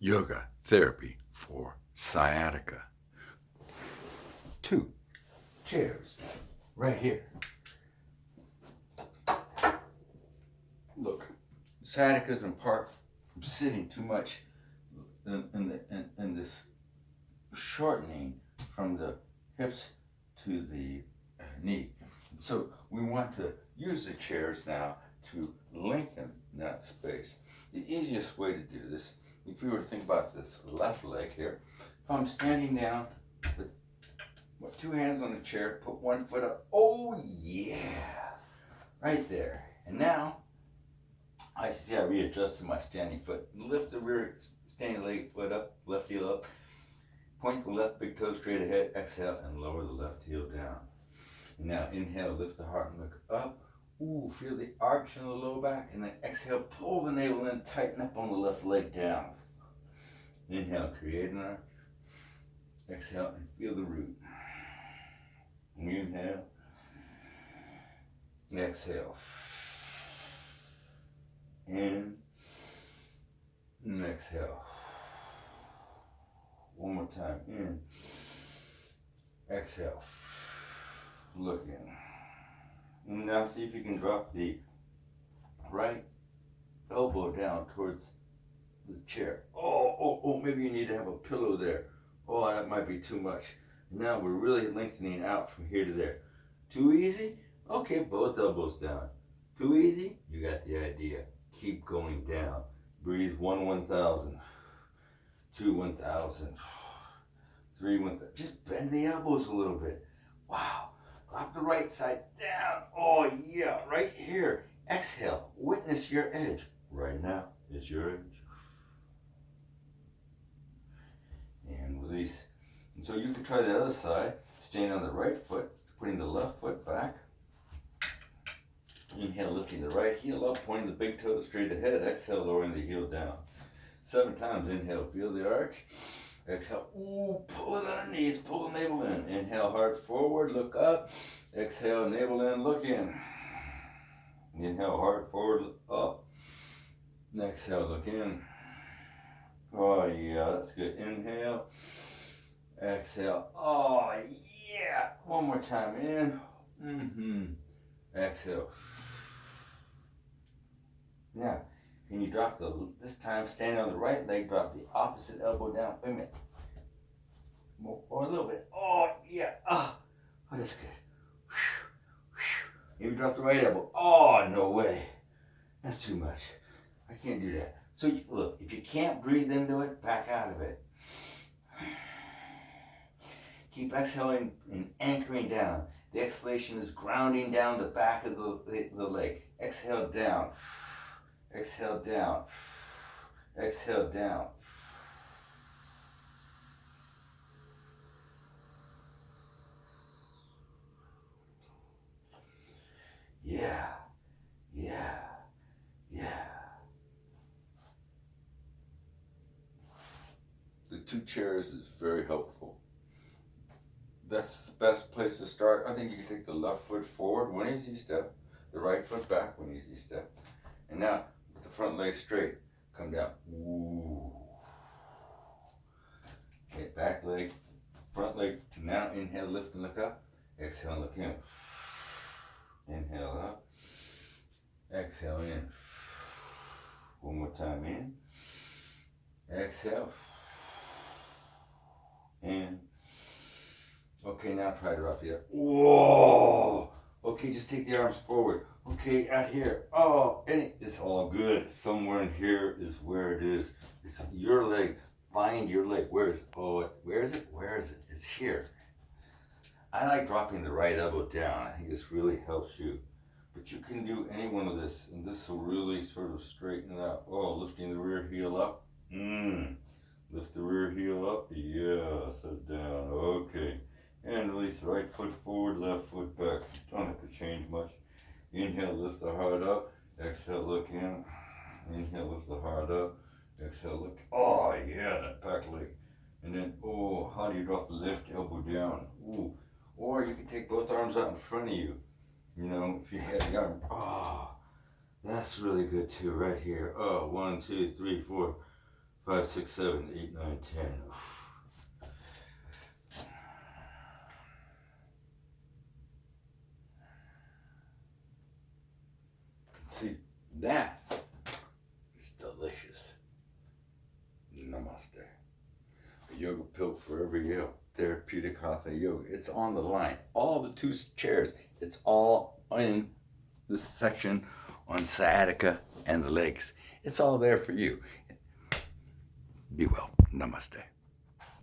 yoga therapy for sciatica. 2 chairs right here. Look, sciatica is in part from sitting too much in this shortening from the hips to the knee. So we want to use the chairs now to lengthen that space. The easiest way to do this, if you were to think about this left leg here, if I'm standing down with 2 hands on the chair, put 1 foot up, oh yeah, right there. And now, I readjusted my standing foot, lift the rear standing leg foot up, left heel up, point the left big toe straight ahead, exhale, and lower the left heel down. And now inhale, lift the heart and look up. Ooh, feel the arch in the low back, and then exhale, pull the navel in, tighten up on the left leg down. Inhale, create an arch. Exhale, and feel the root. Inhale. Exhale. In. And exhale. One more time. In. Exhale. Look in. And now see if you can drop the right elbow down towards the chair. Oh, maybe you need to have a pillow there. Oh, that might be too much. Now we're really lengthening out from here to there. Too easy? Okay, both elbows down. Too easy? You got the idea. Keep going down. Breathe 1 1,000. 2 1,000. 3 1,000. Just bend the elbows a little bit. Wow. Drop the right side down. Oh yeah, right here. Exhale. Witness your edge. Right now, it's your edge. And release. And so you can try the other side. Staying on the right foot, putting the left foot back. Inhale, lifting the right heel up, pointing the big toe straight ahead. Exhale, lowering the heel down. 7 times. Inhale, feel the arch. Exhale, ooh, pull it underneath, pull the navel in. Inhale, heart forward, look up. Exhale, navel in, look in. Inhale, heart forward, up. Exhale, look in. Oh yeah, that's good. Inhale. Exhale. Oh yeah. One more time. In. Exhale. Now, can you drop this time standing on the right leg, drop the opposite elbow down. Wait a minute. More a little bit. Oh yeah. Oh, that's good. Maybe drop the right elbow. Oh, no way. That's too much. I can't do that. So look, if you can't breathe into it, back out of it. Keep exhaling and anchoring down. The exhalation is grounding down the back of the leg. Exhale down. Exhale down. Exhale down. Yeah. The 2 chairs is very helpful. That's the best place to start. I think you can take the left foot forward, 1 easy step, the right foot back, 1 easy step. And now, with the front leg straight, come down. Ooh. Okay, back leg, front leg. Now inhale, lift and look up. Exhale, look in. Inhale up. Exhale in. One more time in. Exhale. In. Okay, now try to drop the arm. Whoa! Okay, just take the arms forward. Okay, out here. Oh, and it's all good. Somewhere in here is where it is. It's your leg. Find your leg. Where is it? Oh, where is it? Where is it? It's here. I like dropping the right elbow down. I think this really helps you. But you can do any one of this, and this will really sort of straighten it out. Oh, lifting the rear heel up. Lift the rear heel up. Yeah, sit down. Okay. And release right foot forward, left foot back. Don't have to change much. Inhale, lift the heart up. Exhale, look in. Inhale, lift the heart up. Exhale, look. Oh, yeah, that back leg. And then, oh, how do you drop the left elbow down? Ooh. Or you can take both arms out in front of you. You know, if you had the arm. Oh, that's really good too, right here. Oh, 1, 2, 3, 4, 5, 6, 7, 8, 9, 10. See, that is delicious. Namaste. A yoga pill for every ill. Therapeutic Hatha Yoga. It's on the line. All the 2 chairs. It's all in this section on sciatica and the legs. It's all there for you. Be well. Namaste.